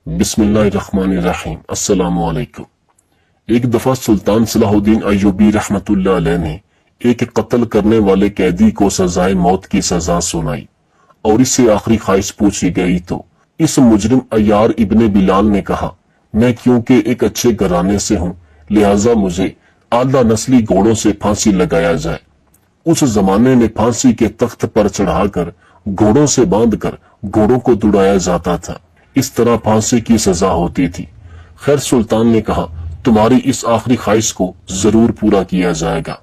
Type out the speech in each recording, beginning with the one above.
बिस्मिल्लाहिर्रहमानिर्रहीम। अस्सलामु अलैकुम। एक दफा सुल्तान सलाहुद्दीन अय्यूबी रहमतुल्लाह अलैह ने एक कत्ल करने वाले कैदी को सजाए मौत की सजा सुनाई और इससे आखिरी ख्वाहिश पूछी गई तो इस मुजरिम अय्यार इब्ने बिलाल ने कहा, मैं क्योंकि एक अच्छे घराने से हूँ लिहाजा मुझे आला नस्ली घोड़ों से फांसी लगाया जाए। उस जमाने में फांसी के तख्त पर चढ़ाकर घोड़ों से बांधकर घोड़ों को दुड़ाया जाता था। इस तरह फांसी की सजा होती थी। खैर, सुल्तान ने कहा, तुम्हारी इस आखिरी ख्वाहिश को जरूर पूरा किया जाएगा।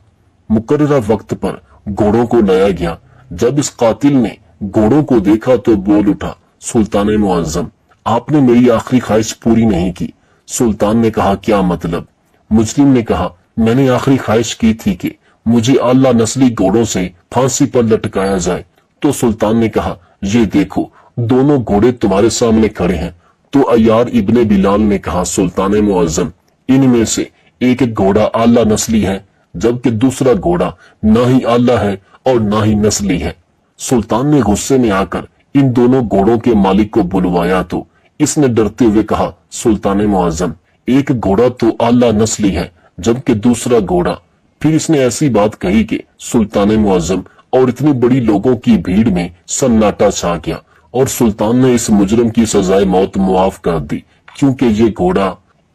मुकर्ररा वक्त पर घोड़ों को लाया गया। जब इस कातिल ने घोड़ों को देखा तो बोल उठा, सुल्तान मुअज्जम, आपने मेरी आखिरी ख्वाहिश पूरी नहीं की। सुल्तान ने कहा, क्या मतलब? मुस्लिम ने कहा, मैंने आखिरी ख्वाहिश की थी कि मुझे आला नस्ली घोड़ों से फांसी पर लटकाया जाए। तो सुल्तान ने कहा, ये देखो दोनों घोड़े तुम्हारे सामने खड़े हैं। तो अय्यार इब्ने बिलाल ने कहा, सुल्तान मुअज्जम, इनमें से एक घोड़ा आला नस्ली है जबकि दूसरा घोड़ा ना ही आला है और ना ही नस्ली है। सुल्तान ने गुस्से में आकर इन दोनों घोड़ों के मालिक को बुलवाया तो इसने डरते हुए कहा, सुल्तान मुअज्जम, एक घोड़ा तो आला नस्ली है जबकि दूसरा घोड़ा। फिर इसने ऐसी बात कही कि सुल्तान मुअज्जम और इतनी बड़ी लोगों की भीड़ में सन्नाटा छा गया और सुल्तान ने इस मुजरिम की सजाए मौत मुआफ कर दी, क्योंकि ये घोड़ा।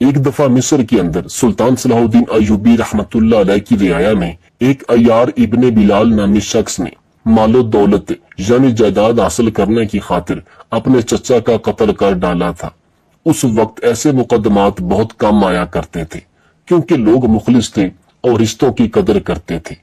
एक दफा मिस्र के अंदर सुल्तान सलाहुद्दीन अय्यूबी रहमतुल्लाह अलैह की रियाया में एक अय्यार इब्ने बिलाल नामी शख्स ने मालो दौलत यानी जायदाद हासिल करने की खातिर अपने चचा का कत्ल कर डाला था। उस वक्त ऐसे मुकदमात बहुत कम आया करते थे क्योंकि लोग मुखलिस थे और रिश्तों की कदर करते थे।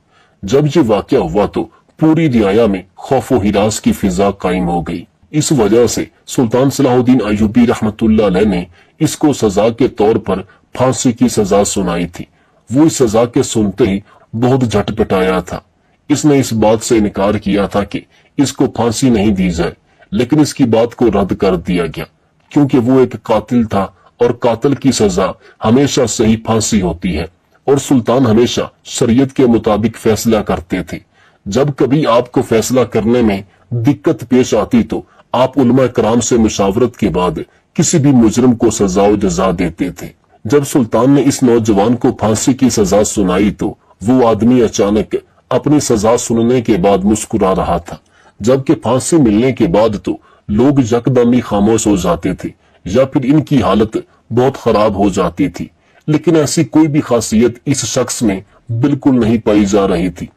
जब ये वाकया हुआ तो पूरी रियाया में खौफो हिरास की फिजा कायम हो गई। इस वजह से सुल्तान सलाहुद्दीन अय्यूबी रहमतुल्लाह अलैह ने इसको सजा के तौर पर फांसी की सजा सुनाई थी। वो इस सजा के सुनते ही बहुत झटपटाया था। इसने इस बात से इनकार किया था कि इसको फांसी नहीं दी जाए, लेकिन इसकी बात को रद्द कर दिया गया क्योंकि वो एक कातिल था और कातिल की सजा हमेशा सही फांसी होती है और सुल्तान हमेशा शरीयत के मुताबिक फैसला करते थे। जब कभी आपको फैसला करने में दिक्कत पेश आती तो आप उलमा कराम से मुशावरत के बाद किसी भी मुजरिम को सजा व जजा देते थे। जब सुल्तान ने इस नौजवान को फांसी की सजा सुनाई तो वो आदमी अचानक अपनी सजा सुनने के बाद मुस्कुरा रहा था, जबकि फांसी मिलने के बाद तो लोग यकदम ही खामोश हो जाते थे या फिर इनकी हालत बहुत खराब हो जाती थी। लेकिन ऐसी कोई भी खासियत इस शख्स में बिल्कुल नहीं पाई जा रही थी।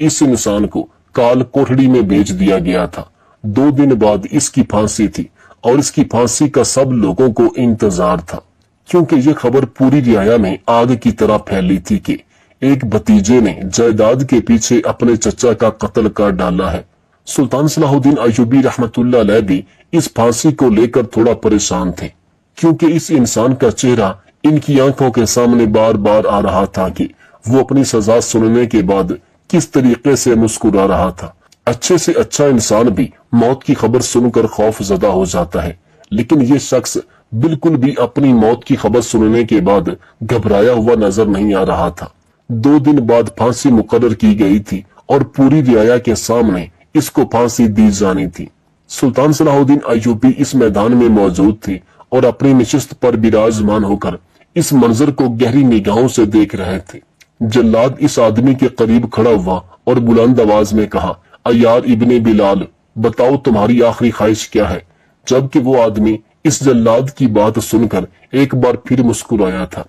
इस इंसान को काल कोठड़ी में भेज दिया गया था। 2 दिन बाद इसकी फांसी थी और इसकी फांसी का सब लोगों को इंतजार था क्योंकि ये खबर पूरी रियाया में आग की तरह फैली थी कि एक भतीजे ने जायदाद के पीछे अपने चचा का कत्ल कर डाला है। सुल्तान सलाहुद्दीन अय्यूबी रहमतुल्लाह अलैह भी इस फांसी को लेकर थोड़ा परेशान थे क्योंकि इस इंसान का चेहरा इनकी आंखों के सामने बार बार आ रहा था कि वो अपनी सजा सुनने के बाद किस तरीके से मुस्कुरा रहा था। अच्छे से अच्छा इंसान भी मौत की खबर सुनकर खौफ ज़दा हो जाता है, लेकिन ये शख्स बिल्कुल भी अपनी मौत की खबर सुनने के बाद घबराया हुआ नजर नहीं आ रहा था। 2 दिन बाद फांसी मुकर्रर की गई थी और पूरी रियाया के सामने इसको फांसी दी जानी थी। सुल्तान सलाहुद्दीन अय्यूबी इस मैदान में मौजूद थे और अपनी नशिस्त पर विराजमान होकर इस मंजर को गहरी निगाहों से देख रहे थे। जल्लाद इस आदमी के करीब खड़ा हुआ और बुलंद आवाज में कहा, अय्यार इब्ने बिलाल, बताओ तुम्हारी आखिरी ख्वाहिश क्या है? जबकि वो आदमी इस जल्लाद की बात सुनकर एक बार फिर मुस्कुराया था,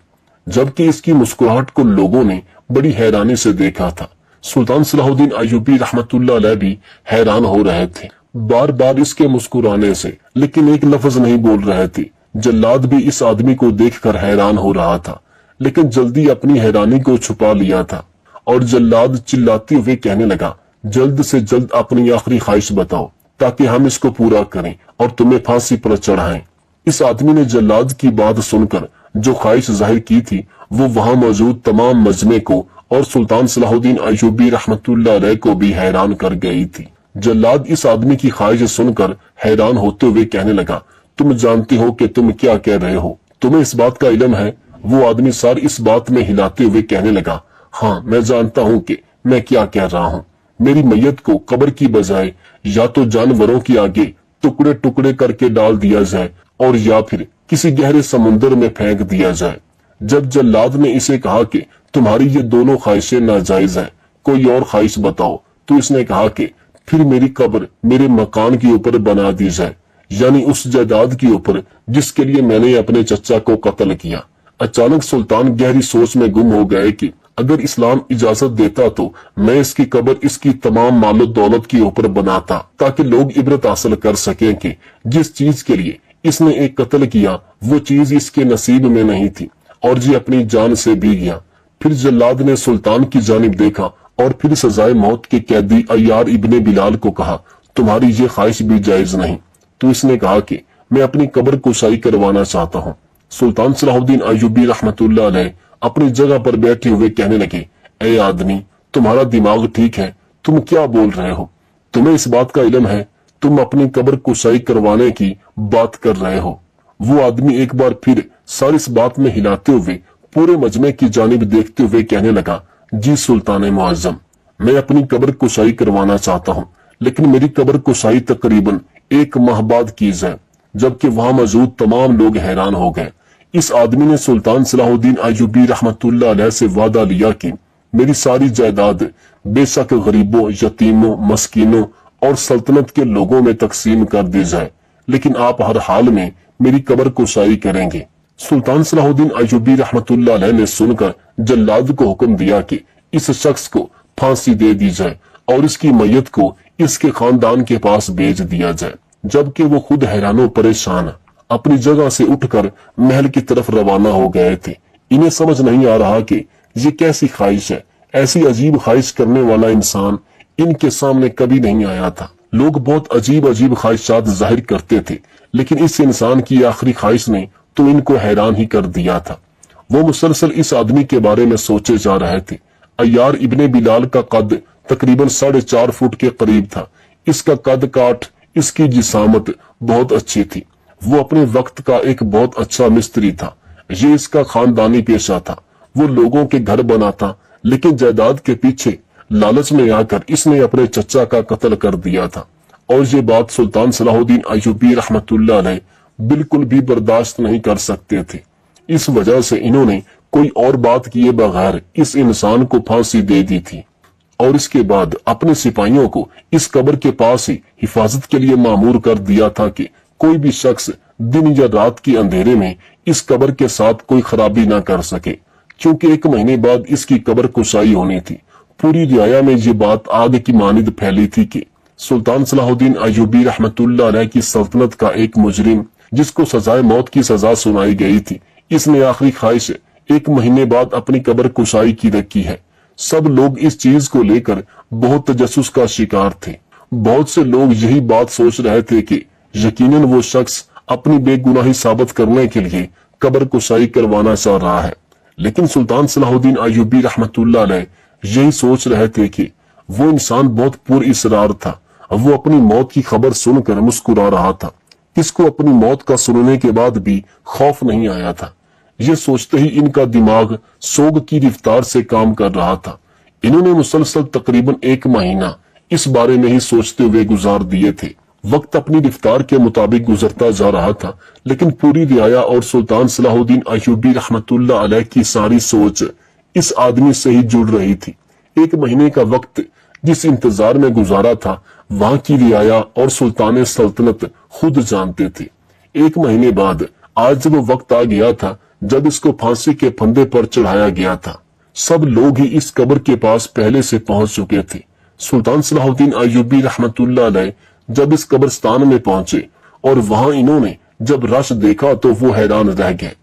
जबकि इसकी मुस्कुराहट को लोगों ने बड़ी हैरानी से देखा था। सुल्तान सलाहुद्दीन अय्यूबी रहमतुल्लाह अलैह भी हैरान हो रहे थे बार बार इसके मुस्कुराने से, लेकिन एक लफ्ज नहीं बोल रहे थे। जल्लाद भी इस आदमी को देखकर हैरान हो रहा था, लेकिन जल्दी अपनी हैरानी को छुपा लिया था और जल्लाद चिल्लाते हुए कहने लगा, जल्द से जल्द अपनी आखिरी ख्वाहिश बताओ ताकि हम इसको पूरा करें और तुम्हें फांसी पर चढ़ाएं। इस आदमी ने जल्लाद की बात सुनकर जो ख्वाहिश जाहिर की थी वो वहां मौजूद तमाम मजमे को और सुल्तान सलाहुद्दीन अय्यूबी रहमतुल्लाह अलैह को भी हैरान कर गई थी। जल्लाद इस आदमी की ख्वाहिश सुनकर हैरान होते हुए कहने लगा, तुम जानते हो कि तुम क्या कह रहे हो? तुम्हें इस बात का इल्म है? वो आदमी सर इस बात में हिलाते हुए कहने लगा, हाँ मैं जानता हूँ कि मैं क्या कह रहा हूँ। मेरी मैयत को कब्र की बजाय या तो जानवरों के आगे टुकड़े टुकड़े करके डाल दिया जाए और या फिर किसी गहरे समुंदर में फेंक दिया जाए। जब जल्लाद ने इसे कहा कि तुम्हारी ये दोनों ख्वाहिशें नाजायज हैं, कोई और ख्वाहिश बताओ, तो इसने कहा कि फिर मेरी कब्र मेरे मकान के ऊपर बना दी जाए, यानी उस जायदाद के ऊपर जिसके लिए मैंने अपने चचा को कत्ल किया। अचानक सुल्तान गहरी सोच में गुम हो गए कि अगर इस्लाम इजाजत देता तो मैं इसकी कब्र इसकी तमाम मालो दौलत के ऊपर बनाता, ताकि लोग इबरत हासिल कर सकें कि जिस चीज के लिए इसने एक कत्ल किया वो चीज इसके नसीब में नहीं थी, और जी अपनी जान से भी गया। फिर जल्लाद ने सुल्तान की जानिब देखा और फिर सजाए मौत के कैदी अय्यार इब्ने बिलाल को कहा, तुम्हारी ये ख्वाहिश भी जायज नहीं। तो इसने कहा कि मैं अपनी कब्र कुशाई करवाना चाहता हूँ। सुल्तान सलाहुद्दीन अय्यूबी रहमतुल्लाह अलैह अपनी जगह पर बैठे हुए कहने लगे, ए आदमी, तुम्हारा दिमाग ठीक है? तुम क्या बोल रहे हो? तुम्हें इस बात का इल्म है? तुम अपनी कब्र कुशाई करवाने की बात कर रहे हो? वो आदमी एक बार फिर सर इस बात में हिलाते हुए पूरे मजमे की जानिब देखते हुए कहने लगा, जी सुल्तान मुअज्जम, मैं अपनी कब्र कुशाई करवाना चाहता हूँ, लेकिन मेरी कब्र कुशाई तकरीबन 1 माह बाद की जाए। जबकि वहां मौजूद तमाम लोग हैरान हो गए। इस आदमी ने सुल्तान सलाहुद्दीन अय्यूबी रहमतुल्लाह अलैह से वादा लिया कि मेरी सारी जायदाद बेशक गरीबों, यतीमों, मस्कीनों और सल्तनत के लोगों में तकसीम कर दी जाए, लेकिन आप हर हाल में मेरी कब्र कुशाई करेंगे। सुल्तान सलाहुद्दीन अय्यूबी रहमतुल्लाह अलैह ने सुनकर जल्लाद को हुक्म दिया कि इस शख्स को फांसी दे दी जाए और इसकी मैयत को इसके खानदान के पास भेज दिया जाए। जबकि वो खुद हैरानो परेशान अपनी जगह से उठकर महल की तरफ रवाना हो गए थे। इन्हें समझ नहीं आ रहा कि ये कैसी ख्वाहिश है। ऐसी अजीब ख्वाहिश करने वाला इंसान इनके सामने कभी नहीं आया था। लोग बहुत अजीब अजीब ख्वाहिशात जाहिर करते थे, लेकिन इस इंसान की आखिरी ख्वाहिश ने तो इनको हैरान ही कर दिया था। वो मुसलसल इस आदमी के बारे में सोचे जा रहे थे। अय्यार इब्ने बिलाल का कद तकरीबन 4.5 फुट के करीब था। इसका कद काठ, इसकी जिसामत बहुत अच्छी थी। वो अपने वक्त का एक बहुत अच्छा मिस्त्री था। ये इसका खानदानी पेशा था। वो लोगों के घर बनाता, लेकिन जायदाद के पीछे लालच में आकर इसने अपने चचा का कत्ल कर दिया था। और ये बात सुल्तान सलाहुद्दीन अय्यूबी रहमतुल्लाह अलैह बिल्कुल भी बर्दाश्त नहीं कर सकते थे। इस वजह से इन्होंने कोई और बात किए बगैर इस इंसान को फांसी दे दी थी और इसके बाद अपने सिपाहियों को इस कब्र के पास ही हिफाजत के लिए मामूर कर दिया था कि कोई भी शख्स दिन या रात के अंधेरे में इस कब्र के साथ कोई खराबी ना कर सके, क्योंकि 1 महीने बाद इसकी कब्र कुशाई होनी थी। पूरी रियाया में ये बात आग की मानिद फैली थी कि सुल्तान सलाहुद्दीन अय्यूबी रहमतुल्लाह अलैह की सल्तनत का एक मुजरिम, जिसको सजाए मौत की सजा सुनाई गई थी, इसने आखिरी ख्वाहिश 1 महीने बाद अपनी कब्र कुशाई की रखी है। सब लोग इस चीज को लेकर बहुत तजस्सुस का शिकार थे। बहुत से लोग यही बात सोच रहे थे कि यकीनन वो शख्स अपनी बेगुनाही साबित करने के लिए कब्र कुशाई करवाना चाह रहा है। लेकिन सुल्तान सलाहुद्दीन अय्यूबी रहमतुल्लाह अलैह यही सोच रहे थे कि वो इंसान बहुत पुरइसरार था। वो अपनी मौत की खबर सुनकर मुस्कुरा रहा था। किसको अपनी मौत का सुनने के बाद भी खौफ नहीं आया था? ये सोचते ही इनका दिमाग सोग की रफ्तार से काम कर रहा था। इन्होंने मुसलसल तकरीबन 1 महीना इस बारे में ही सोचते हुए गुजार दिए थे। वक्त अपनी रफ्तार के मुताबिक गुजरता जा रहा था, लेकिन पूरी रियाया और सुल्तान सलाहुद्दीन अय्यूबी रहमतुल्लाह अलैह की सारी सोच इस आदमी से ही जुड़ रही थी। 1 महीने का वक्त जिस इंतजार में गुजारा था, वहां की रियाया और सुल्तान सल्तनत खुद जानते थे। 1 महीने बाद आज वो वक्त आ गया था जब इसको फांसी के फंदे पर चढ़ाया गया था। सब लोग ही इस कब्र के पास पहले से पहुंच चुके थे। सुल्तान सलाहुद्दीन अय्यूबी रहमतुल्लाह अलैह जब इस कब्रिस्तान में पहुंचे और वहां इन्होंने जब रश देखा तो वो हैरान रह गए,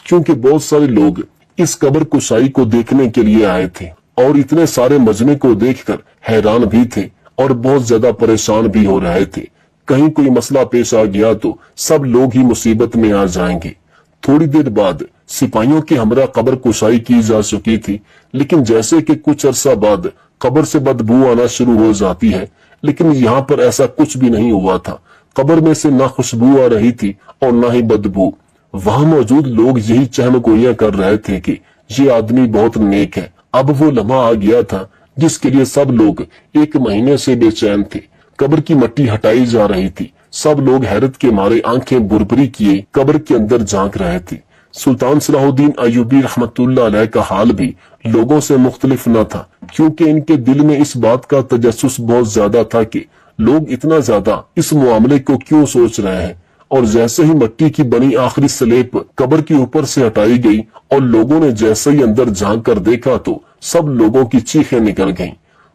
क्योंकि बहुत सारे लोग इस कब्र कुशाई को देखने के लिए आए थे और इतने सारे मजमे को देखकर हैरान भी थे और बहुत ज्यादा परेशान भी हो रहे थे। कहीं कोई मसला पेश आ गया तो सब लोग ही मुसीबत में आ जाएंगे। थोड़ी देर बाद सिपाहियों की हमरा कब्र कुशाई की जा चुकी थी, लेकिन जैसे कि कुछ अरसा बाद कब्र से बदबू आना शुरू हो जाती है, लेकिन यहाँ पर ऐसा कुछ भी नहीं हुआ था। कब्र में से ना खुशबू आ रही थी और ना ही बदबू। वहां मौजूद लोग यही चहमगोइयां कर रहे थे कि ये आदमी बहुत नेक है। अब वो लम्हा आ गया था जिसके लिए सब लोग 1 महीने से बेचैन थे। कब्र की मट्टी हटाई जा रही थी। सब लोग हैरत के मारे आंखें बुरबरी किए कब्र के अंदर झांक रहे थे। सुल्तान सलाहुद्दीन अय्यूबी रहमतुल्लाह अलैह का हाल भी लोगों से मुख्तलिफ न था, क्योंकि इनके दिल में इस बात का तजस्सुस बहुत ज्यादा था कि लोग इतना ज्यादा इस मामले को क्यों सोच रहे हैं। और जैसे ही मिट्टी की बनी आखिरी स्लेब कब्र के ऊपर से हटाई गई और लोगों ने जैसे ही अंदर झांक कर देखा तो सब लोगों की चीखें निकल गईं।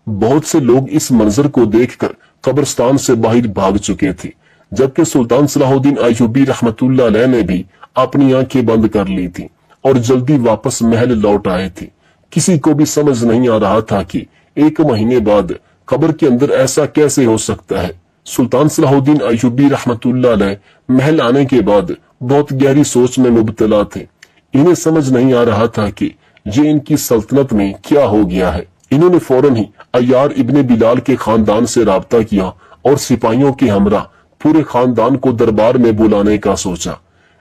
बहुत से लोग इस मंजर को देखकर कब्रिस्तान से बाहर भाग चुके थे, जबकि सुल्तान सलाहुद्दीन अय्यूबी रहमतुल्लाह अलैह ने भी अपनी आंखें बंद कर ली थी और जल्दी वापस महल लौट आए थे। किसी को भी समझ नहीं आ रहा था कि 1 महीने बाद कब्र के अंदर ऐसा कैसे हो सकता है। सुल्तान सलाहुद्दीन अय्यूबी रहमतुल्लाह अलैह महल आने के बाद बहुत गहरी सोच में मुब्तला थे। इन्हें समझ नहीं आ रहा था कि ये इनकी सल्तनत में क्या हो गया है। इन्होंने फौरन ही अय्यार इब्ने बिलाल के खानदान से राब्ता किया और सिपाहियों के हमरा पूरे खानदान को दरबार में बुलाने का सोचा।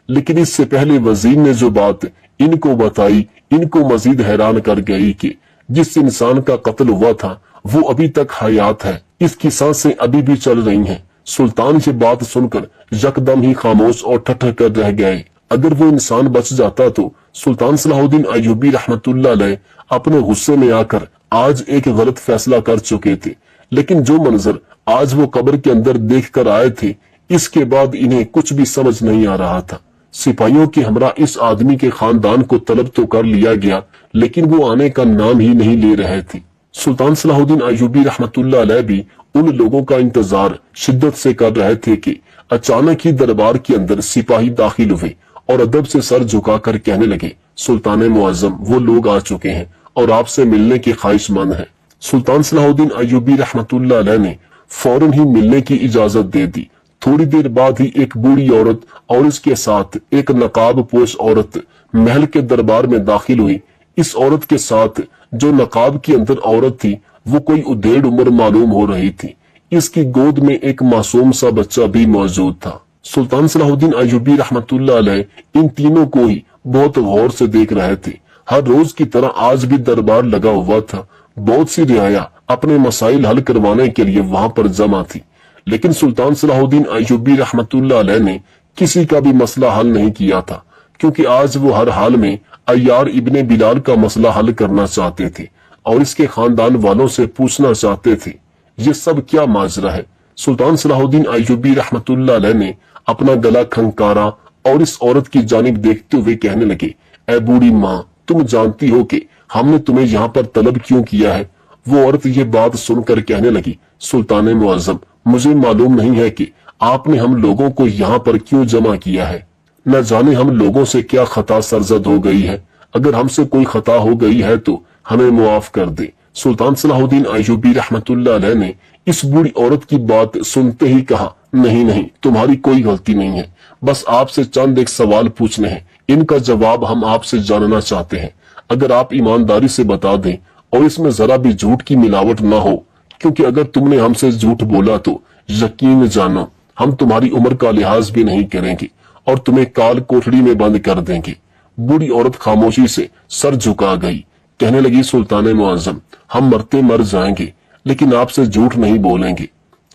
लेकिन इससे पहले वजीर ने जो बात इनको बताई, इनको मजीद हैरान कर गई कि जिस इंसान का कत्ल हुआ था वो अभी तक हयात है, इसकी सांसें अभी भी चल रही हैं। सुल्तान ये बात सुनकर यकदम ही खामोश और ठट्ठर कर रह गए। अगर वो इंसान बच जाता तो सुल्तान सलाहुद्दीन अय्यूबी रहमतुल्लाह अलैह अपने गुस्से में आकर आज एक गलत फैसला कर चुके थे। लेकिन जो मंजर आज वो कब्र के अंदर देख कर आए थे, इसके बाद इन्हें कुछ भी समझ नहीं आ रहा था। सिपाहियों के हमरा इस आदमी के खानदान को तलब तो कर लिया गया, लेकिन वो आने का नाम ही नहीं ले रहे थे। सुल्तान सलाहुद्दीन अय्यूबी रहमतुल्लाह अलैह भी उन लोगों का इंतजार शिद्दत से कर रहे थे कि अचानक ही दरबार के अंदर सिपाही दाखिल हुए और अदब से सर झुकाकर कहने लगे, सुल्तान मुअज्जम, वो लोग आ चुके हैं और आपसे मिलने की ख्वाहिशमंद हैं। सुल्तान सलाहुद्दीन अय्यूबी रहमतुल्लाह अलैह ने फौरन ही मिलने की इजाजत दे दी। थोड़ी देर बाद ही एक बूढ़ी औरत और इसके साथ एक नकाब पोश औरत महल के दरबार में दाखिल हुई। इस औरत के साथ जो नकाब के अंदर औरत थी वो कोई उधेड़ उम्र मालूम हो रही थी। इसकी गोद में एक मासूम सा बच्चा भी मौजूद था। सुल्तान सलाहुद्दीन अय्यूबी रहमतुल्लाह अलैह इन तीनों को ही बहुत गौर से देख रहे थे। हर रोज की तरह आज भी दरबार लगा हुआ था। बहुत सी रियाया अपने मसाइल हल करवाने के लिए वहां पर जमा थी, लेकिन सुल्तान सलाहुद्दीन अय्यूबी रहमतुल्लाह अलैह ने किसी का भी मसला हल नहीं किया था, क्योंकि आज वो हर हाल में अय्यार इब्ने बिलाल का मसला हल करना चाहते थे और इसके खानदान वालों से पूछना चाहते थे ये सब क्या माजरा है। सुल्तान सलाहुद्दीन अय्यूबी रहमतुल्लाह अलैह ने अपना गला खंकारा और इस औरत की जानिब देखते हुए कहने लगे, ऐ बूढ़ी माँ, तुम जानती हो कि हमने तुम्हें यहाँ पर तलब क्यों किया है। वो औरत ये बात सुनकर कहने लगी, सुल्तान मुअज्जम, मुझे मालूम नहीं है कि आपने हम लोगों को यहाँ पर क्यों जमा किया है। न जाने हम लोगों से क्या खता सरजद हो गई है। अगर हमसे कोई खता हो गई है तो हमें मुआफ कर दे। सुल्तान सलाहुद्दीन अय्यूबी रहमतुल्लाह अलैह ने इस बूढ़ी औरत की बात सुनते ही कहा, नहीं नहीं, तुम्हारी कोई गलती नहीं है, बस आपसे चंद एक सवाल पूछने हैं, इनका जवाब हम आपसे जानना चाहते हैं। अगर आप ईमानदारी से बता दें और इसमें जरा भी झूठ की मिलावट ना हो, क्योंकि अगर तुमने हमसे झूठ बोला तो यकीन जानो हम तुम्हारी उम्र का लिहाज भी नहीं करेंगे और तुम्हें काल कोठड़ी में बंद कर देंगे। बूढ़ी औरत खामोशी से सर झुका गई, कहने लगी, सुल्तान मुअज्जम, हम मरते मर जाएंगे लेकिन आपसे झूठ नहीं बोलेंगे।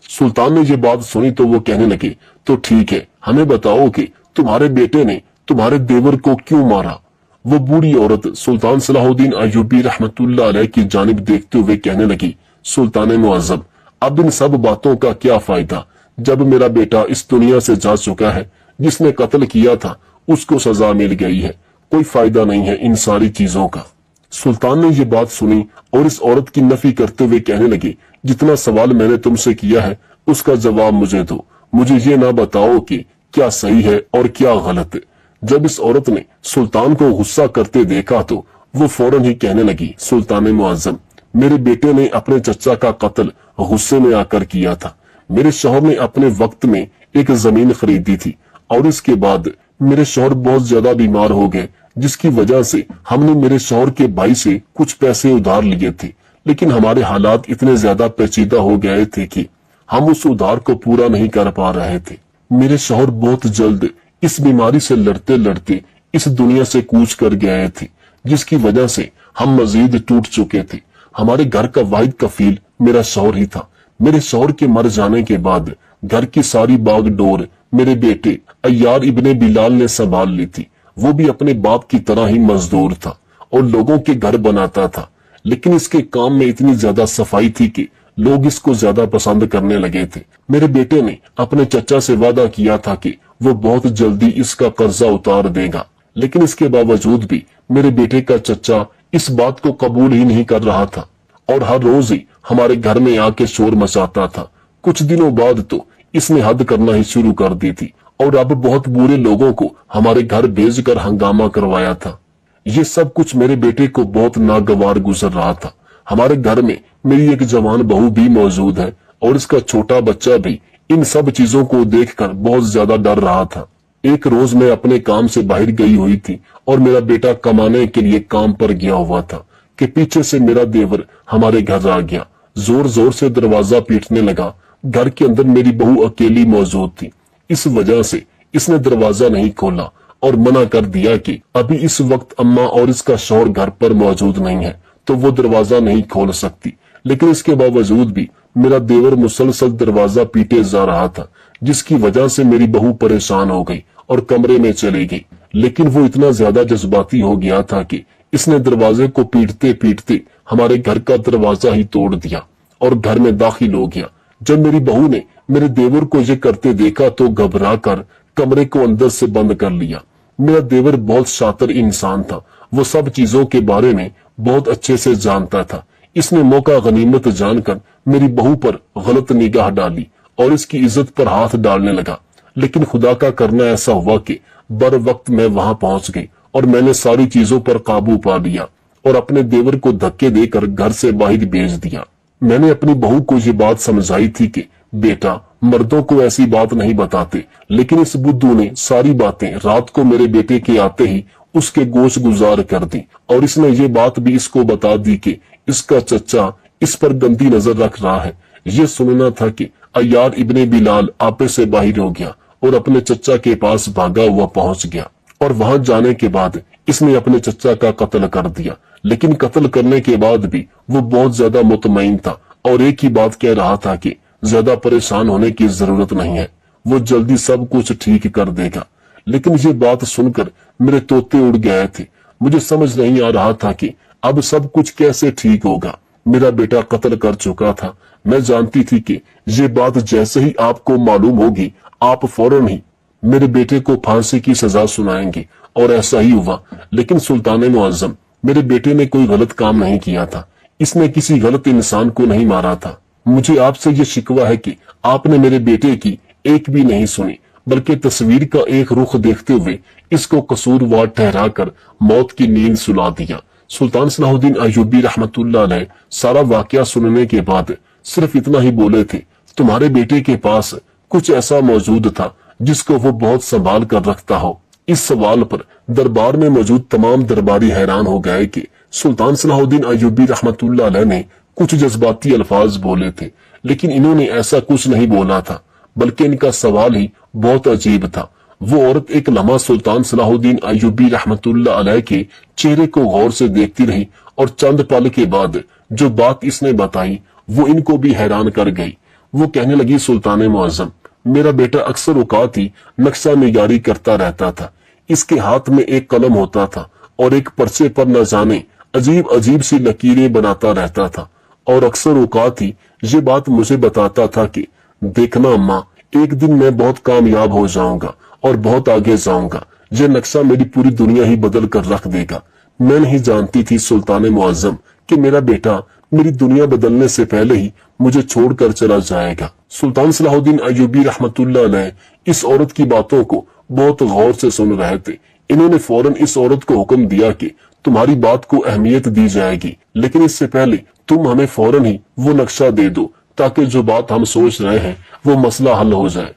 सुल्तान ने ये बात सुनी तो वो कहने लगे, तो ठीक है, हमें बताओ कि तुम्हारे बेटे ने तुम्हारे देवर को क्यों मारा। वो बूढ़ी औरत सुल्तान सलाहुद्दीन अय्यूबी रहमतुल्लाह अलैह की जानिब देखते हुए कहने लगी, सुल्तान मुअज्जम, अब इन सब बातों का क्या फायदा जब मेरा बेटा इस दुनिया से जा चुका है। जिसने कत्ल किया था उसको सजा मिल गई है, कोई फायदा नहीं है इन सारी चीजों का। सुल्तान ने ये बात सुनी और इस औरत की नफी करते हुए कहने लगे, जितना सवाल मैंने तुमसे किया है उसका जवाब मुझे दो, मुझे ये ना बताओ कि क्या सही है और क्या गलत। जब इस औरत ने सुल्तान को गुस्सा करते देखा तो वो फौरन ही कहने लगी, सुल्तान मुअज्जम, मेरे बेटे ने अपने चचा का कत्ल गुस्से में आकर किया था। मेरे शौहर ने अपने वक्त में एक जमीन खरीदी थी और इसके बाद मेरे शौहर बहुत ज्यादा बीमार हो गए, जिसकी वजह से हमने मेरे शौहर के भाई से कुछ पैसे उधार लिए थे, लेकिन हमारे हालात इतने ज्यादा पेचीदा हो गए थे कि हम उस उधार को पूरा नहीं कर पा रहे थे। मेरे शौहर बहुत जल्द इस बीमारी से लड़ते लड़ते इस दुनिया से कूच कर गए थे, जिसकी वजह से हम मजीद टूट चुके थे। हमारे घर का वाहिद कफील मेरा शौहर ही था। मेरे शौहर के मर जाने के बाद घर की सारी बागडोर मेरे बेटे अय्यार इब्ने बिलाल ने संभाल ली थी। वो भी अपने बाप की तरह ही मजदूर था और लोगों के घर बनाता था, लेकिन इसके काम में इतनी ज्यादा सफाई थी कि लोग इसको ज्यादा पसंद करने लगे थे। मेरे बेटे ने अपने चचा से वादा किया था कि वो बहुत जल्दी इसका कर्जा उतार देगा, लेकिन इसके बावजूद भी मेरे बेटे का चचा इस बात को कबूल ही नहीं कर रहा था और हर रोज ही हमारे घर में आके शोर मचाता था। कुछ दिनों बाद तो इसने हद करना ही शुरू कर दी थी और अब बहुत बुरे लोगों को हमारे घर भेजकर हंगामा करवाया था। ये सब कुछ मेरे बेटे को बहुत नागवार गुजर रहा था। हमारे घर में मेरी एक जवान बहू भी मौजूद है और इसका छोटा बच्चा भी इन सब चीजों को देखकर बहुत ज्यादा डर रहा था। एक रोज मैं अपने काम से बाहर गई हुई थी और मेरा बेटा कमाने के लिए काम पर गया हुआ था कि पीछे से मेरा देवर हमारे घर आ गया। जोर जोर से दरवाजा पीटने लगा। घर के अंदर मेरी बहू अकेली मौजूद थी। इस वजह से इसने दरवाजा नहीं खोला और मना कर दिया कि अभी इस वक्त अम्मा और इसका शौहर घर पर मौजूद नहीं है तो वो दरवाजा नहीं खोल सकती। लेकिन इसके बावजूद भी मेरा देवर मुसलसल दरवाजा पीटे जा रहा था, जिसकी वजह से मेरी बहू परेशान हो गई और कमरे में चली गई। लेकिन वो इतना ज्यादा जज्बाती हो गया था कि इसने दरवाजे को पीटते पीटते हमारे घर का दरवाजा ही तोड़ दिया और घर में दाखिल हो गया। जब मेरी बहू ने मेरे देवर को ये करते देखा तो घबरा कर कमरे को अंदर से बंद कर लिया। मेरा देवर बहुत शातिर इंसान था। वो सब चीजों के बारे में बहुत अच्छे से जानता था। इसने मौका गनीमत जानकर मेरी बहू पर गलत निगाह डाली और इसकी इज्जत पर हाथ डालने लगा। लेकिन खुदा का करना ऐसा हुआ कि बर वक्त मैं वहां पहुंच गई और मैंने सारी चीजों पर काबू पा लिया और अपने देवर को धक्के देकर घर से बाहर भेज दिया। मैंने अपनी बहू को ये बात समझाई थी कि बेटा, मर्दों को ऐसी बात नहीं बताते, लेकिन इस बुद्धू ने सारी बातें रात को मेरे बेटे के आते ही उसके गोश गुजार कर दी और इसने ये बात भी इसको बता दी कि इसका चचा इस पर गंदी नजर रख रहा है। ये सुनना था कि अय्यार इब्ने बिलाल आपे से बाहर हो गया और अपने चचा के पास भागा हुआ पहुंच गया और वहां जाने के बाद इसने अपने चचा का कत्ल कर दिया। लेकिन कत्ल करने के बाद भी वो बहुत ज्यादा मुतमईन था और एक ही बात कह रहा था कि ज्यादा परेशान होने की जरूरत नहीं है, वो जल्दी सब कुछ ठीक कर देगा। लेकिन ये बात सुनकर मेरे तोते उड़ गए थे। मुझे समझ नहीं आ रहा था कि अब सब कुछ कैसे ठीक होगा। मेरा बेटा कत्ल कर चुका था। मैं जानती थी कि ये बात जैसे ही आपको मालूम होगी आप फौरन ही मेरे बेटे को फांसी की सजा सुनाएंगे और ऐसा ही हुआ। लेकिन सुल्तान मुअज्जम, मेरे बेटे ने कोई गलत काम नहीं किया था। इसने किसी गलत इंसान को नहीं मारा था। मुझे आपसे ये शिकवा है कि आपने मेरे बेटे की एक भी नहीं सुनी, बल्कि तस्वीर का एक रुख देखते हुए इसको कसूरवार ठहराकर मौत की नींद सुला दिया। सुल्तान सलाहुद्दीन अय्यूबी रहमतुल्लाह अलैह सारा वाकया सुनने के बाद सिर्फ इतना ही बोले थे, तुम्हारे बेटे के पास कुछ ऐसा मौजूद था जिसको वो बहुत संभाल कर रखता हो। इस सवाल पर दरबार में मौजूद तमाम दरबारी हैरान हो गए कि सुल्तान सलाहुद्दीन अय्यूबी रहमतुल्लाह अलैह ने कुछ जज्बाती अल्फाज बोले थे, लेकिन इन्होंने ऐसा कुछ नहीं बोला था, बल्कि इनका सवाल ही बहुत अजीब था। वो औरत एक लम्हा सुल्तान सलाहुद्दीन अय्यूबी रहमतुल्लाह अलैह के चेहरे को गौर से देखती रही और चंद पल के बाद जो बात इसने बताई वो इनको भी हैरान कर गई। वो कहने लगी, सुल्तान मुअज्जम, मेरा बेटा अक्सर औकात ही नक्शा निगारी करता रहता था। इसके हाथ में एक कलम होता था और एक पर्चे पर न जाने अजीब अजीब सी लकीरें बनाता रहता था और अक्सर औकात ही ये बात मुझे बताता था कि देखना अम्मा, एक दिन मैं बहुत कामयाब हो जाऊंगा और बहुत आगे जाऊंगा। ये नक्शा मेरी पूरी दुनिया ही बदल कर रख देगा। मैं नहीं जानती थी सुल्तान मुअज्जम कि मेरा बेटा मेरी दुनिया बदलने से पहले ही मुझे छोड़कर चला जाएगा। सुल्तान सलाहुद्दीन अय्यूबी रहमतुल्लाह अलैह इस औरत की बातों को बहुत गौर से सुन रहे थे। इन्होंने फौरन इस औरत को हुक्म दिया कि तुम्हारी बात को अहमियत दी जाएगी, लेकिन इससे पहले तुम हमें फौरन ही वो नक्शा दे दो ताकि जो बात हम सोच रहे हैं वो मसला हल हो जाए।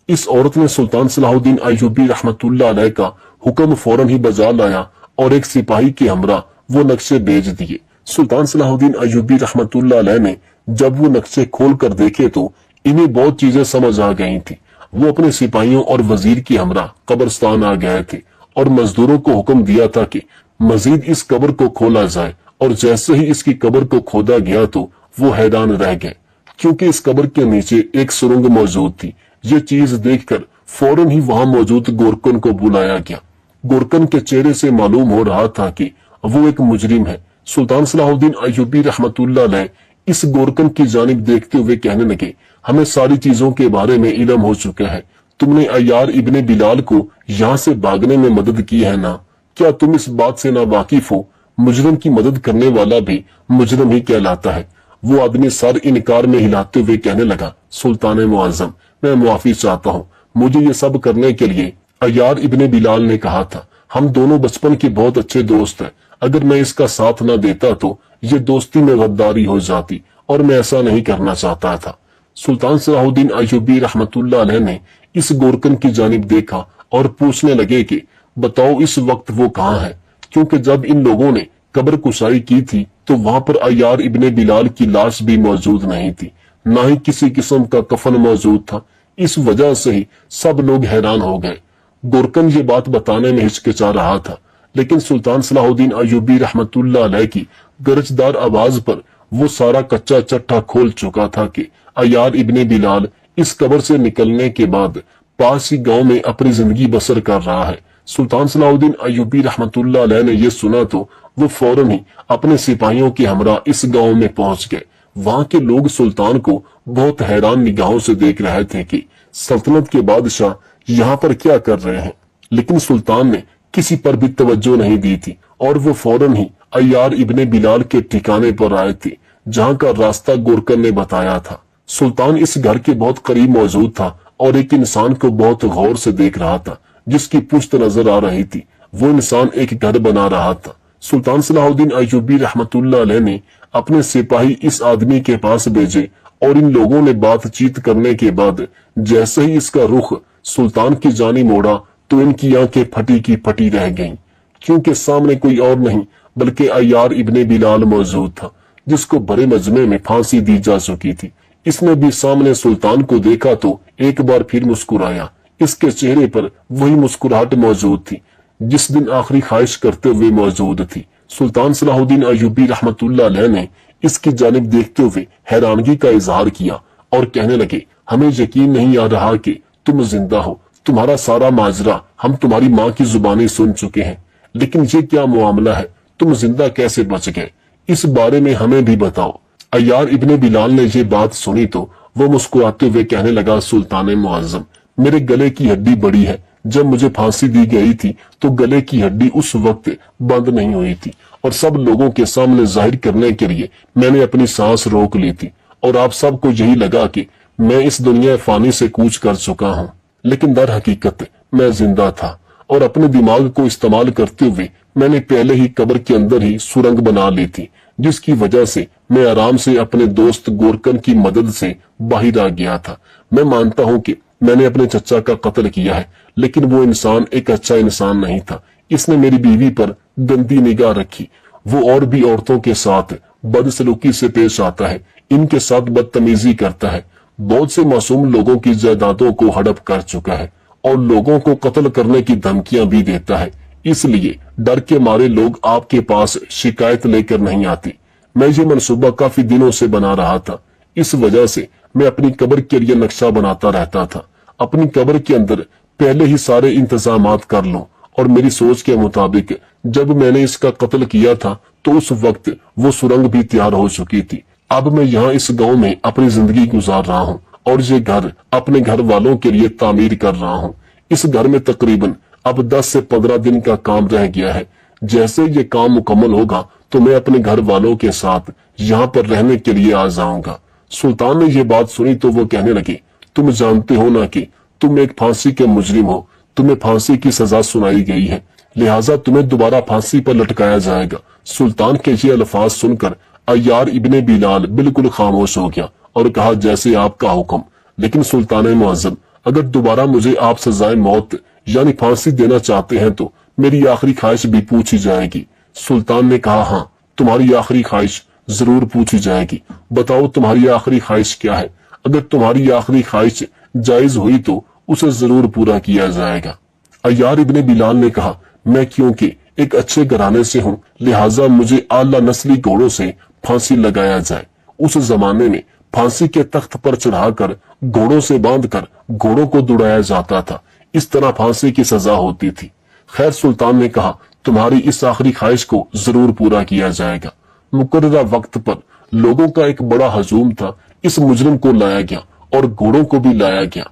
इस औरत ने सुल्तान सलाहुद्दीन अय्यूबी रहमतुल्लाह अलैह का हुक्म फौरन ही बजा लाया और एक सिपाही के हमरा वो नक्शे भेज दिए। सुल्तान सलाहुद्दीन अय्यूबी रहमतुल्लाह अलैह ने जब वो नक्शे खोल कर देखे तो इन्हें बहुत चीजें समझ आ गई थी। वो अपने सिपाहियों और वजीर की हमरा कब्रिस्तान आ गए थे और मजदूरों को हुक्म दिया था कि मजीद इस कब्र को खोला जाए और जैसे ही इसकी कब्र को खोदा गया तो वो हैरान रह गए। क्योंकि इस कब्र के नीचे एक सुरंग मौजूद थी। ये चीज देखकर फौरन ही वहां मौजूद गोरकन को बुलाया गया। गोरकन के चेहरे से मालूम हो रहा था कि वो एक मुजरिम है। सुल्तान सलाहुद्दीन अय्यूबी रहमतुल्लाह अलैह इस गोरकन की जानिब देखते हुए कहने लगे, हमें सारी चीजों के बारे में इल्म हो चुका है। तुमने अय्यार इब्ने बिलाल को यहाँ से भागने में मदद की है ना? क्या तुम इस बात से ना वाकिफ हो? मुजरिम की मदद करने वाला भी मुजरिम ही कहलाता है। वो आदमी सर इनकार में हिलाते हुए कहने लगा, सुल्तान मुआज़्ज़म, मैं मुआफी चाहता हूँ। मुझे ये सब करने के लिए अय्यार इब्ने बिलाल ने कहा था। हम दोनों बचपन के बहुत अच्छे दोस्त हैं। अगर मैं इसका साथ न देता तो ये दोस्ती में गद्दारी हो जाती और मैं ऐसा नहीं करना चाहता था। सुल्तान सलाहुद्दीन अय्यूबी रहमतुल्लाह अलैह ने इस गोरकन की जानिब देखा और पूछने लगे कि बताओ इस वक्त वो कहाँ है? क्योंकि जब इन लोगों ने कब्र कुशाई की थी तो वहां पर अय्यार इब्ने बिलाल की लाश भी मौजूद नहीं थी, न ही किसी किस्म का कफन मौजूद था। इस वजह से ही सब लोग हैरान हो गए। गोरकन ये बात बताने में हिचकिचा रहा था, लेकिन सुल्तान सलाहुद्दीन अय्यूबी रहमतुल्लाह अलैह की गरजदार आवाज पर वो सारा कच्चा चट्टा खोल चुका था कि अय्यार इब्ने बिलाल इस कब्र से निकलने के बाद पास ही गांव में अपनी जिंदगी बसर कर रहा है। सुल्तान सलाहुद्दीन अय्यूबी रहमतुल्लाह अलैह ने यह सुना तो वो फौरन ही अपने सिपाहियों के हमरा इस गांव में पहुंच गए। वहां के लोग सुल्तान को बहुत हैरान निगाहों से देख रहे थे कि सल्तनत के बादशाह यहाँ पर क्या कर रहे हैं, लेकिन सुल्तान ने किसी पर भी तवज्जो नहीं दी थी और वो फौरन ही अय्यार इब्ने बिलाल के ठिकाने पर आए थे, जहाँ का रास्ता गोरकन ने बताया था। सुल्तान इस घर के बहुत करीब मौजूद था और एक इंसान को बहुत गौर से देख रहा था, जिसकी पुश्त नजर आ रही थी। वो इंसान एक घर बना रहा था। सुल्तान सलाहुद्दीन अय्यूबी रहमतुल्लाह अलैह ने अपने सिपाही इस आदमी के पास भेजे और इन लोगों ने बातचीत करने के बाद जैसे ही इसका रुख सुल्तान की जानी मोड़ा तो इनकी आंखें फटी की फटी रह गईं, क्योंकि सामने कोई और नहीं बल्कि अय्यार इब्ने बिलाल मौजूद था, जिसको बड़े मजमे में फांसी दी जा चुकी थी। इसने भी सामने सुल्तान को देखा तो एक बार फिर मुस्कुराया। इसके चेहरे पर वही मुस्कुराहट मौजूद थी जिस दिन आखिरी ख्वाहिश करते हुए मौजूद थी। सुल्तान सलाहुद्दीन अय्यूबी रहमतुल्लाह अलैह ने इसकी जानिब देखते हुए हैरानगी का इजहार किया और कहने लगे, हमें यकीन नहीं आ रहा कि तुम जिंदा हो। तुम्हारा सारा माजरा हम तुम्हारी माँ की जुबानी सुन चुके हैं, लेकिन ये क्या मामला है? तुम जिंदा कैसे बच गए? इस बारे में हमें भी बताओ। अय्यार इब्ने बिलाल ने ये बात सुनी तो वो मुस्कुराते हुए कहने लगा, सुल्तान मुआज़्ज़म, मेरे गले की हड्डी बड़ी है। जब मुझे फांसी दी गई थी तो गले की हड्डी उस वक्त बंद नहीं हुई थी और सब लोगों के सामने जाहिर करने के लिए मैंने अपनी सांस रोक ली थी और आप सबको यही लगा कि मैं इस दुनिया फानी से कूच कर चुका हूँ, लेकिन दर हकीकत मैं जिंदा था और अपने दिमाग को इस्तेमाल करते हुए मैंने पहले ही कब्र के अंदर ही सुरंग बना ली थी, जिसकी वजह से मैं आराम से अपने दोस्त गोरकन की मदद से बाहर आ गया था। मैं मानता हूँ कि मैंने अपने चचा का कत्ल किया है, लेकिन वो इंसान एक अच्छा इंसान नहीं था। इसने मेरी बीवी पर गंदी निगाह रखी। वो और भी औरतों के साथ बदसलूकी से पेश आता है, इनके साथ बदतमीजी करता है, बहुत से मासूम लोगों की जायदादों को हड़प कर चुका है और लोगों को कत्ल करने की धमकियां भी देता है। इसलिए डर के मारे लोग आपके पास शिकायत लेकर नहीं आते। मैं ये मंसूबा काफी दिनों से बना रहा था। इस वजह से मैं अपनी कब्र के लिए नक्शा बनाता रहता था। अपनी कब्र के अंदर पहले ही सारे इंतजामात कर लूं और मेरी सोच के मुताबिक जब मैंने इसका कत्ल किया था तो उस वक्त वो सुरंग भी तैयार हो चुकी थी। अब मैं यहाँ इस गांव में अपनी जिंदगी गुजार रहा हूँ और ये घर अपने घर वालों के लिए तामीर कर रहा हूँ। इस घर में तकरीबन अब 10 से 15 दिन का काम रह गया है। जैसे ये काम मुकम्मल होगा तो मैं अपने घर वालों के साथ यहाँ पर रहने के लिए आ जाऊंगा। सुल्तान ने ये बात सुनी तो वो कहने लगे, तुम जानते हो ना कि तुम एक फांसी के मुजरिम हो, तुम्हें फांसी की सजा सुनाई गई है, लिहाजा तुम्हें दोबारा फांसी पर लटकाया जाएगा। सुल्तान के ये अल्फाज सुनकर अय्यार इब्ने बिलाल बिल्कुल खामोश हो गया और कहा, जैसे आपका हुक्म। लेकिन सुल्तान मुअज्जम, अगर दोबारा मुझे आप सजाए मौत यानी फांसी देना चाहते हैं तो मेरी आखिरी ख्वाहिश भी पूछी जाएगी। सुल्तान ने कहा, हाँ, तुम्हारी आखिरी ख्वाहिश जरूर पूछी जाएगी। बताओ तुम्हारी आखिरी ख्वाहिश क्या है? अगर तुम्हारी आखिरी ख्वाहिश जायज हुई तो उसे जरूर पूरा किया जाएगा। अय्यार इब्ने बिलाल ने कहा, मैं क्योंकि एक अच्छे घराने से हूँ, लिहाजा मुझे आला नस्ली घोड़ों से फांसी लगाया जाए। उस जमाने में फांसी के तख्त पर चढ़ाकर घोड़ों से बांधकर घोड़ों को दौड़ाया जाता था। इस तरह फांसी की सजा होती थी। खैर, सुल्तान ने कहा, तुम्हारी इस आखिरी ख्वाहिश को जरूर पूरा किया जाएगा। मुकर्ररा वक्त पर लोगों का एक बड़ा हजूम था। इस मुजरिम को लाया गया और घोड़ों को भी लाया गया।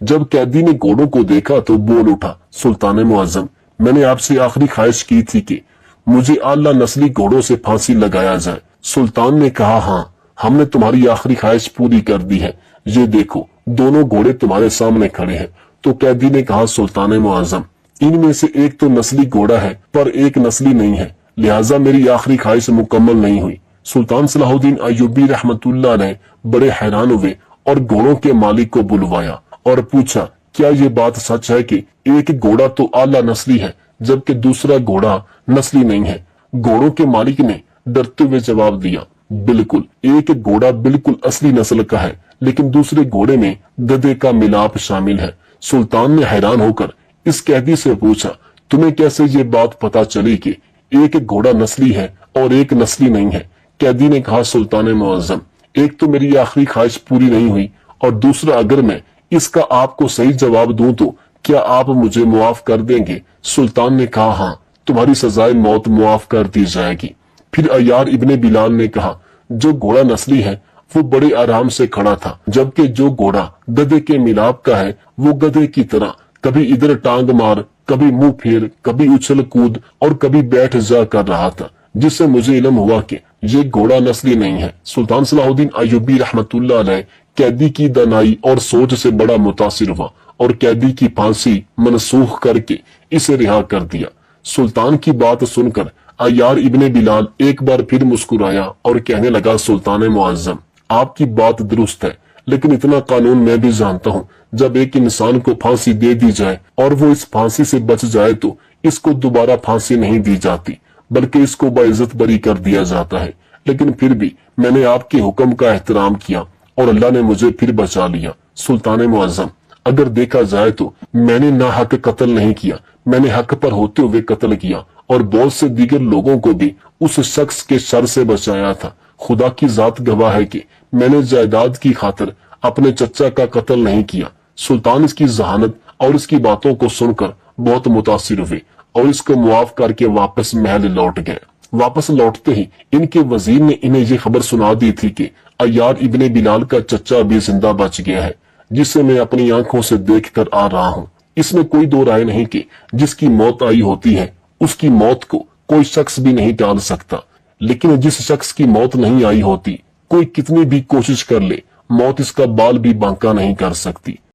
जब कैदी ने घोड़ों को देखा तो बोल उठा, सुल्तान मुअज्जम, मैंने आपसे आखिरी ख्वाहिश की थी कि मुझे आला नस्ली घोड़ों से फांसी लगाया जाए। सुल्तान ने कहा, हाँ, हमने तुम्हारी आखिरी ख्वाहिश पूरी कर दी है। ये देखो, दोनों घोड़े तुम्हारे सामने खड़े हैं। तो कैदी ने कहा, सुल्तान मुअज्जम, इनमें से एक तो नस्ली घोड़ा है पर एक नस्ली नहीं है, लिहाजा मेरी आखिरी ख्वाहिश मुकम्मल नहीं हुई। सुल्तान सलाहुद्दीन अय्यूबी रहमतुल्लाह ने बड़े हैरान हुए और घोड़ों के मालिक को बुलवाया और पूछा, क्या ये बात सच है कि एक घोड़ा तो आला नस्ली है जबकि दूसरा घोड़ा नस्ली नहीं है? घोड़ों के मालिक ने डरते हुए जवाब दिया, बिल्कुल, एक घोड़ा बिल्कुल असली नस्ल का है लेकिन दूसरे घोड़े में गधे का मिलाप शामिल है। सुल्तान ने हैरान होकर इस कैदी से पूछा, तुम्हें कैसे ये बात पता चली कि एक घोड़ा नस्ली है और एक नस्ली नहीं है? कैदी ने कहा, सुल्तान मुअज्जम, एक तो मेरी आखिरी ख्वाहिश पूरी नहीं हुई और दूसरा, अगर मैं इसका आपको सही जवाब दूं तो क्या आप मुझे मुआफ कर देंगे? सुल्तान ने कहा, हाँ, तुम्हारी सजाए मौत मुआफ कर दी जाएगी। फिर अय्यार इब्ने बिलाल ने कहा, जो घोड़ा नस्ली है वो बड़े आराम से खड़ा था, जबकि जो घोड़ा गधे के मिलाप का है वो गधे की तरह कभी इधर टांग मार, कभी मुंह फेर, कभी उछल कूद और कभी बैठ जा कर रहा था, जिससे मुझे इल्म हुआ कि ये घोड़ा नस्ली नहीं है। सुल्तान सलाहुद्दीन अय्यूबी रहमतुल्लाह अलैह कैदी की दानाई और सोच से बड़ा मुतासिर हुआ और कैदी की फांसी मनसूख करके इसे रिहा कर दिया। सुल्तान की बात सुनकर अय्यार इब्ने बिलाल एक बार फिर मुस्कुराया और कहने लगा, सुल्तान मुअज्जम, आपकी बात दुरुस्त है, लेकिन इतना कानून मैं भी जानता हूँ, जब एक इंसान को फांसी दे दी जाए और वो इस फांसी से बच जाए तो इसको दोबारा फांसी नहीं दी जाती, बल्कि इसको बाइज्जत बरी कर दिया जाता है। लेकिन फिर भी मैंने आपके हुक्म का एहतराम किया और अल्लाह ने मुझे फिर बचा लिया। सुल्तान मुअज्जम, अगर देखा जाए तो मैंने ना हक कत्ल नहीं किया, मैंने हक पर होते हुए कत्ल किया और बहुत से दीगर लोगों को भी उस शख्स के शर से बचाया था। खुदा की जात गवाह है कि मैंने जायदाद की खातिर अपने चचा का कत्ल नहीं किया। सुल्तान इसकी जहानत और इसकी बातों को सुनकर बहुत मुतासिर हुए और इसको मुआफ करके वापस महल लौट गए। वापस लौटते ही इनके वजीर ने इन्हें ये खबर सुना दी थी कि अय्यार इब्ने बिलाल का चचा भी जिंदा बच गया है, जिसे मैं अपनी आंखों से देख कर आ रहा हूँ। इसमें कोई दो राय नहीं कि जिसकी मौत आई होती है उसकी मौत को कोई शख्स भी नहीं टाल सकता, लेकिन जिस शख्स की मौत नहीं आई होती, कोई कितनी भी कोशिश कर ले, मौत इसका बाल भी बांका नहीं कर सकती।